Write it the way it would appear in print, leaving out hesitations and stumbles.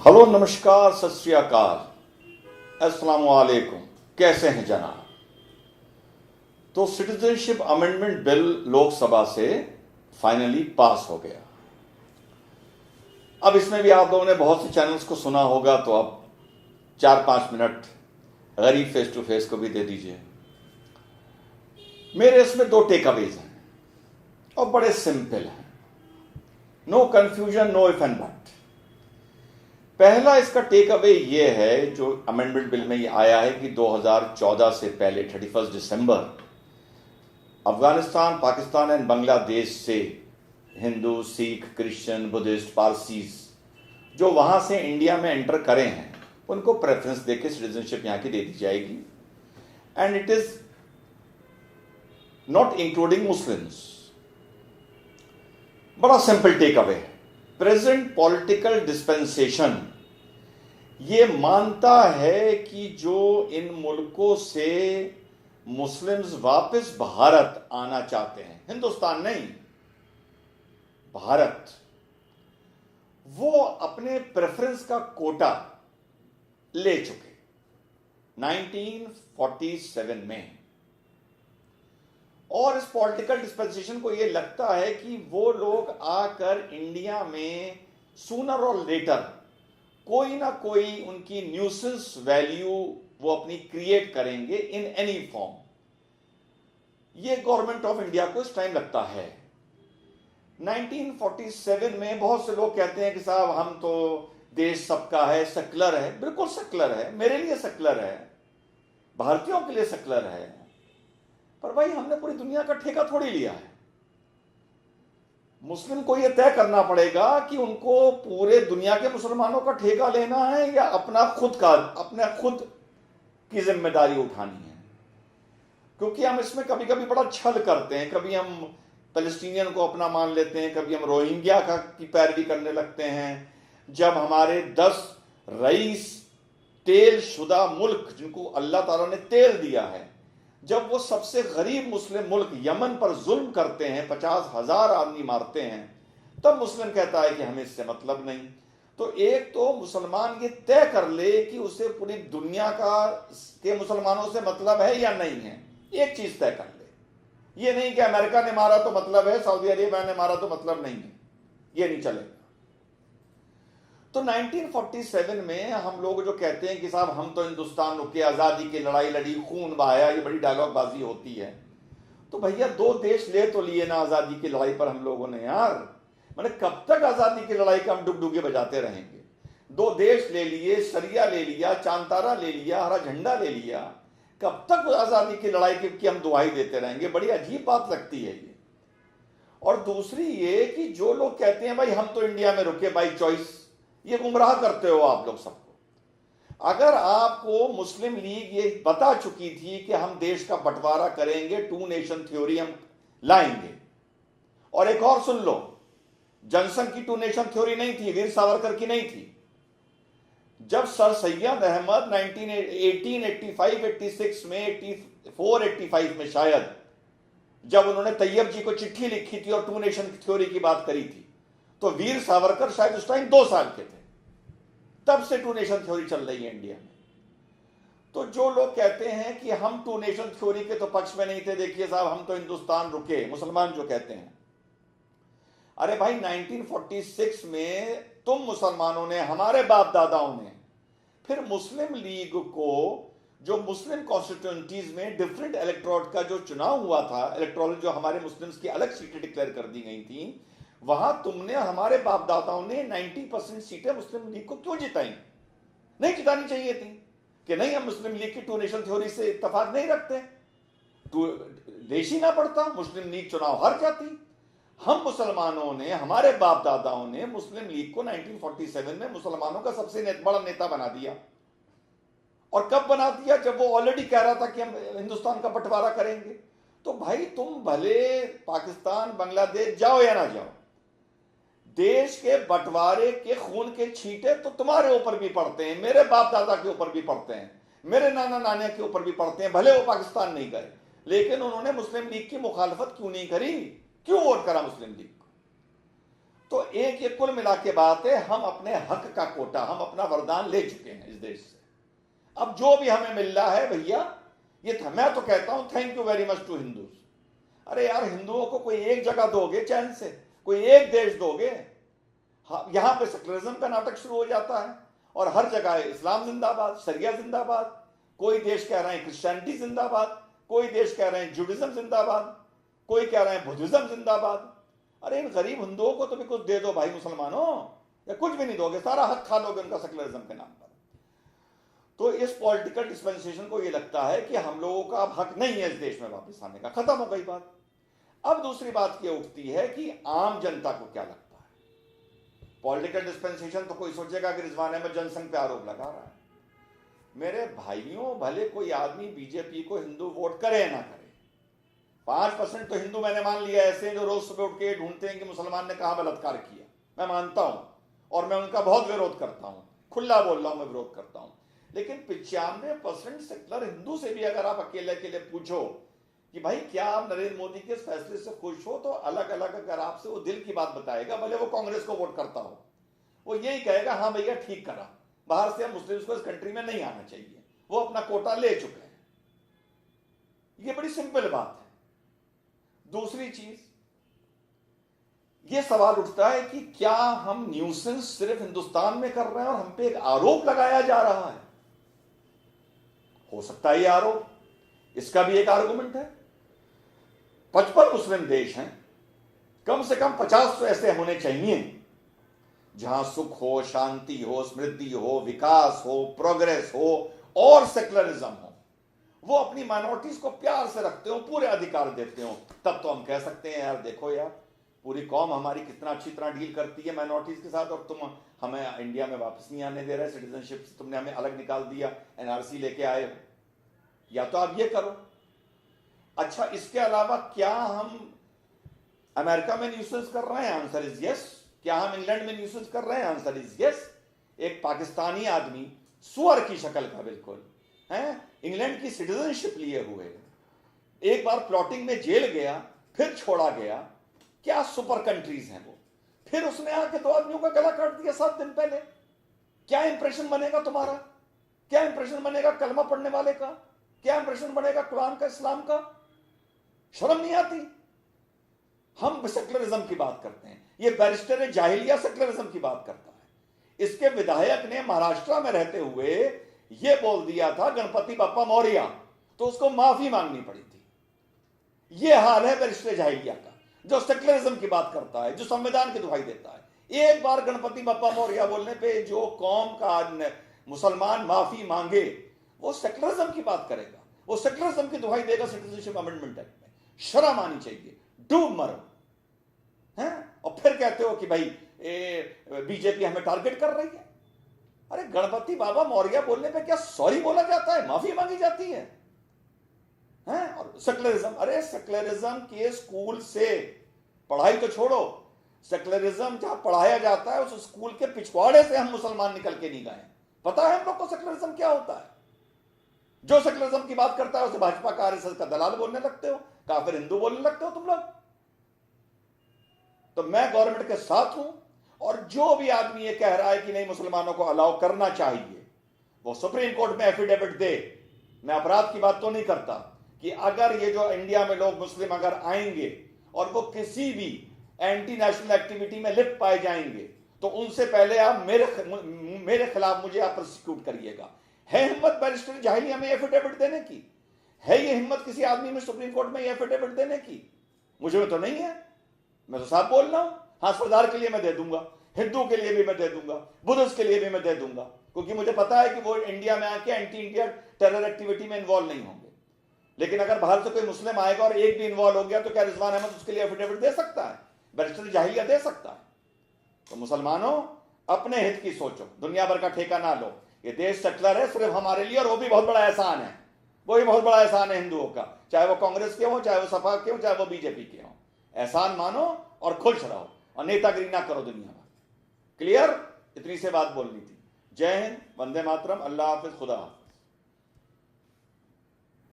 Hello, नमस्कार, सत श्री अकाल, अस्सलाम वालेकुम। कैसे हैं जनाब? तो सिटीजनशिप अमेंडमेंट बिल लोकसभा से फाइनली पास हो गया। अब इसमें भी आप लोगों ने बहुत से चैनल्स को सुना होगा, तो अब 4-5 मिनट गरीब फेस टू फेस को भी दे दीजिए। मेरे इसमें 2 टेकअवेज हैं और बड़े सिंपल हैं, no confusion, no if and but. पहला इसका टेक अवे ये है, जो अमेंडमेंट बिल में ये आया है कि 2014 से पहले 31 दिसंबर अफगानिस्तान, पाकिस्तान एंड बांग्लादेश से Hindu, Sikh, Christian, Buddhist, Parsis जो वहां से इंडिया में एंटर करें हैं, उनको प्रेफरेंस देके सिटीजनशिप यहां की दे दी जाएगी। And it is not including Muslims. बड़ा सिंपल टेक अवे है। प्रेजेंट पॉलिटिकल डिस्पेंसेशन ये मानता है कि जो इन मुल्कों से मुस्लिम्स वापस भारत आना चाहते हैं, हिंदुस्तान नहीं, भारत, वो अपने प्रेफरेंस का कोटा ले चुके 1947 में। और इस पॉलिटिकल डिस्पेंसेशन को यह लगता है कि वो लोग आकर इंडिया में सूनर और लेटर कोई ना कोई उनकी न्यूसेंस वैल्यू वो अपनी क्रिएट करेंगे इन एनी फॉर्म। ये गवर्नमेंट ऑफ इंडिया को इस टाइम लगता है। 1947 में बहुत से लोग कहते हैं कि साहब हम तो देश सबका है, सेक्युलर है। बिल्कुल सेक्युलर है, मेरे लिए सेक्युलर है, भारतीयों के लिए सेक्युलर है, पर भाई हमने पूरी दुनिया का ठेका थोड़ी लिया है। मुस्लिम को यह तय करना पड़ेगा कि उनको पूरे दुनिया के मुसलमानों का ठेका लेना है या अपना खुद की जिम्मेदारी उठानी है। क्योंकि हम इसमें कभी कभी बड़ा छल करते हैं, कभी हम पैलेस्टीनियन को अपना मान लेते हैं, कभी हम रोहिंग्या की पैरवी करने लगते हैं। जब हमारे 10 रईस तेल शुदा मुल्क, जिनको अल्लाह ताला ने तेल दिया है, जब वो सबसे गरीब मुस्लिम मुल्क यमन पर जुल्म करते हैं, 50,000 आदमी मारते हैं, तब मुस्लिम कहता है कि हमें इससे मतलब नहीं। तो एक तो मुसलमान ये तय कर ले कि उसे पूरी दुनिया के मुसलमानों से मतलब है या नहीं है। एक चीज तय कर ले, ये नहीं कि अमेरिका ने मारा तो मतलब है, सऊदी अरेबिया ने मारा तो मतलब नहीं है, ये नहीं चलेगा। तो 1947 में हम लोग जो कहते हैं कि साहब हम तो हिंदुस्तान रुके, आज़ादी की लड़ाई लड़ी, खून बहाया, ये बड़ी डायलॉग बाजी होती है। तो भैया 2 देश ले तो लिए ना आज़ादी की लड़ाई पर हम लोगों ने यार। मैंने कब तक आज़ादी की लड़ाई का हम डुगडुगे बजाते रहेंगे? 2 देश ले लिए, सरिया ले लिया, चांतारा ले लिया, हरा झंडा ले लिया, कब तक आज़ादी की लड़ाई की हम दुहाई देते रहेंगे? बड़ी अजीब बात लगती है ये। और दूसरी ये कि जो लोग कहते हैं भाई हम तो इंडिया में रुके बाई चॉइस, ये गुमराह करते हो आप लोग सबको। अगर आपको मुस्लिम लीग ये बता चुकी थी कि हम देश का बंटवारा करेंगे, 2 नेशन थ्योरी हम लाएंगे, और एक और सुन लो, जनसंघ की 2 नेशन थ्योरी नहीं थी, वीर सावरकर की नहीं थी। जब सर सैयद अहमद 1885-86 में, 84-85 में शायद, जब उन्होंने तैयब जी को चिट्ठी लिखी थी और 2 नेशन थ्योरी की बात करी थी, तो वीर सावरकर शायद उस टाइम 2 साल के थे। तब से 2 नेशन थ्योरी चल रही है इंडिया में। तो जो लोग कहते हैं कि हम 2 नेशन थ्योरी के तो पक्ष में नहीं थे, देखिए साहब हम तो हिंदुस्तान रुके, मुसलमान जो कहते हैं, अरे भाई 1946 में तुम मुसलमानों ने, हमारे बाप दादाओं ने, फिर मुस्लिम लीग को, जो मुस्लिम कॉन्स्टिट्यूएंसीज में डिफरेंट इलेक्टोरेट का जो चुनाव हुआ था, इलेक्टोरल जो हमारे मुस्लिम्स की अलग सीटें डिक्लेयर कर दी गई थी, वहां तुमने, हमारे बाप दादाओं ने 90% सीटें मुस्लिम लीग को क्यों जिताई? नहीं जितानी चाहिए थी कि नहीं हम मुस्लिम लीग की 2 नेशन थ्योरी से इत्तेफाक नहीं रखते, देश ही ना पड़ता, मुस्लिम लीग चुनाव हार जाती। हम मुसलमानों ने, हमारे बाप दादाओं ने मुस्लिम लीग को 1947 में मुसलमानों का सबसे बड़ा नेता बना दिया। और कब बना दिया? जब वो ऑलरेडी कह रहा था कि हम हिंदुस्तान का बंटवारा करेंगे। तो भाई तुम भले पाकिस्तान, बांग्लादेश जाओ या ना जाओ, देश के बंटवारे के खून के छींटे तो तुम्हारे ऊपर भी पड़ते हैं, मेरे बाप दादा के ऊपर भी पड़ते हैं, मेरे नाना नाना के ऊपर भी पड़ते हैं। भले वो पाकिस्तान नहीं गए, लेकिन उन्होंने मुस्लिम लीग की मुखालफत क्यों नहीं करी? क्यों वोट करा मुस्लिम लीग को? तो एक ये कुल मिला के बात है, हम अपने हक का कोटा, हम अपना वरदान ले चुके हैं इस देश से। अब जो भी हमें मिल रहा है भैया, ये था, मैं तो कहता हूं thank you very much to Hindus. अरे यार, हिंदुओं को कोई एक जगह दोगे चैन से, कोई एक देश दोगे? यहां पे सेकुलरिज्म का नाटक शुरू हो जाता है और हर जगह इस्लाम जिंदाबाद, शरिया जिंदाबाद, कोई देश कह रहे हैं क्रिश्चियनिटी जिंदाबाद, कोई देश कह रहे हैं जुडिज्म जिंदाबाद, कोई कह रहे हैं बुद्धिज्म जिंदाबाद। अरे इन गरीब हिंदुओं को तो भी कुछ दे दो भाई मुसलमानों, या कुछ भी नहीं दोगे, सारा हक खा लोगे उनका सेकुलरिज्म के नाम पर। तो इस पॉलिटिकल डिस्पेंसेशन को ये लगता है कि हम लोगों का अब हक नहीं है इस देश में वापस आने का, खत्म हो गई बात। अब दूसरी बात ये उठती है कि आम जनता को क्या लगता है। पॉलिटिकल डिस्पेंसेशन तो कोई सोचेगा कि रिजवान अहमद जनसंघ पे आरोप लगा रहा है। मेरे भाइयों, भले कोई आदमी बीजेपी को हिंदू वोट करे ना करे, 5% तो हिंदू मैंने मान लिया ऐसे जो रोज सुबह उठ के ढूंढते हैं कि मुसलमान ने कहां बलात्कार किया, मैं मानता हूं और मैं उनका बहुत विरोध करता हूं, खुला बोल रहा हूं, मैं विरोध करता हूं। लेकिन 95% सेक्युलर हिंदू से भी अगर आप अकेले अकेले पूछो कि भाई क्या आप नरेंद्र मोदी के इस फैसले से खुश हो, तो अलग अलग अगर आपसे वो दिल की बात बताएगा, भले वो कांग्रेस को वोट करता हो, वो यही कहेगा हाँ भैया ठीक करा, बाहर से मुस्लिम्स को इस कंट्री में नहीं आना चाहिए, वो अपना कोटा ले चुके हैं। ये बड़ी सिंपल बात है। दूसरी चीज, ये सवाल उठता है कि क्या हम न्यूसेंस सिर्फ हिंदुस्तान में कर रहे हैं और हम पे एक आरोप लगाया जा रहा है? हो सकता है ये आरोप, इसका भी एक आर्गुमेंट है। 55 मुस्लिम देश हैं, कम से कम 50 तो ऐसे होने चाहिए जहां सुख हो, शांति हो, समृद्धि हो, विकास हो, प्रोग्रेस हो और सेक्युलरिज्म हो। वो अपनी माइनॉरिटीज को प्यार से रखते हो, पूरे अधिकार देते हो, तब तो हम कह सकते हैं यार देखो यार, पूरी कौम हमारी कितना अच्छी तरह डील करती है माइनॉरिटीज के साथ, और तुम हमें इंडिया में वापस नहीं आने दे रहे, सिटीजनशिप से तुमने हमें अलग निकाल दिया, एनआरसी लेके आए हो। या तो आप ये करो। अच्छा, इसके अलावा क्या हम अमेरिका में न्यूसेंस कर रहे हैं? Answer is yes. क्या हम इंग्लैंड में न्यूसेंस कर रहे हैं? Answer is yes. एक पाकिस्तानी आदमी सुअर की शक्ल का बिल्कुल है, इंग्लैंड की सिटीजनशिप लिए हुए, एक बार प्लॉटिंग में जेल गया, फिर छोड़ा गया, क्या सुपर कंट्रीज हैं वो। फिर उसने आके 2 आदमियों का गला काट दिया 7 दिन पहले। क्या इंप्रेशन बनेगा तुम्हारा? क्या इंप्रेशन बनेगा कलमा पढ़ने वाले का? क्या इंप्रेशन बनेगा कुरान का, इस्लाम का? शर्म नहीं आती? हम सेक्युलरिज्म की बात करते हैं, ये बैरिस्टर जाहिलिया सेक्युलरिज्म की बात करता है। इसके विधायक ने महाराष्ट्र में रहते हुए ये बोल दिया था गणपति बप्पा मौर्य, तो उसको माफी मांगनी पड़ी थी। ये हाल है बैरिस्टर जाहिलिया का, जो सेक्युलरिज्म की बात करता है, जो संविधान की दुहाई देता है। एक बार गणपति बप्पा मौर्य बोलने पे जो कौम का मुसलमान माफी मांगे, वो सेक्युलरिज्म की बात करेगा, वो सेक्युलरिज्म की दुहाई देगा सिटीजनशिप अमेंडमेंट एक्ट में। शर्म आनी चाहिए, डूब मरो हैं। और फिर कहते हो कि भाई बीजेपी हमें टारगेट कर रही है। अरे गणपति बाबा मौर्य बोलने पे क्या सॉरी बोला जाता है, माफी मांगी जाती है हैं? और सेक्युलरिज्म, अरे सेक्युलरिज्म के स्कूल से, पढ़ाई तो छोड़ो, सेक्युलरिज्म जहां पढ़ाया जाता है उस स्कूल के पिछवाड़े से हम मुसलमान निकल के नहीं गए। पता है हम लोग को सेक्युलरिज्म क्या होता है? जो सेक्युलरिज्म की बात करता है उसे भाजपा का, आरएसएस का दलाल बोलने लगते हो, काफिर हिंदू बोलने लगते हो तुम लोग। तो मैं गवर्नमेंट के साथ हूं, और जो भी आदमी ये कह रहा है कि नहीं मुसलमानों को अलाउ करना चाहिए, वो सुप्रीम कोर्ट में एफिडेविट दे। मैं अपराध की बात तो नहीं करता कि अगर ये जो इंडिया में लोग मुस्लिम अगर आएंगे और वो किसी भी एंटी नेशनल एक्टिविटी में लिप्त पाए जाएंगे, तो उनसे पहले आप मेरे खिलाफ मुझे आप प्रोसिक्यूट करिएगा। है हिम्मत बैरिस्टर जाहिलिया में एफिडेविट देने की? है ये हिम्मत किसी आदमी में सुप्रीम कोर्ट में एफिडेविट देने की? मुझे में तो नहीं है। मैं तो साफ बोल रहा हूं। हाँ, सरदार के लिए मैं दे दूंगा, हिंदू के लिए भी मैं दे दूंगा, बुद्धिस्ट के लिए भी मैं दे दूंगा, क्योंकि मुझे पता है कि वो इंडिया में आके एंटी इंडिया टेरर एक्टिविटी में इन्वॉल्व नहीं होंगे। लेकिन अगर बाहर से कोई मुस्लिम आएगा और एक भी इन्वॉल्व हो गया, तो क्या रिजवान अहमद उसके लिए एफिडेविट दे सकता है? बैरिस्टर जाहिलिया दे सकता है? तो मुसलमानों, अपने हित की सोचो, दुनिया भर का ठेका ना लो। ये देश सेक्युलर है सिर्फ हमारे लिए, और वो भी बहुत बड़ा एहसान है, वो भी बहुत बड़ा एहसान है हिंदुओं का, चाहे वो कांग्रेस के हो, चाहे वो सपा के हो, चाहे वो बीजेपी के हो। एहसान मानो और खुश रहो, और नेतागिरी ना करो दुनिया में। क्लियर? इतनी से बात बोलनी थी। जय हिंद, वंदे मातरम, अल्लाह हाफिज, खुदा हाफिज।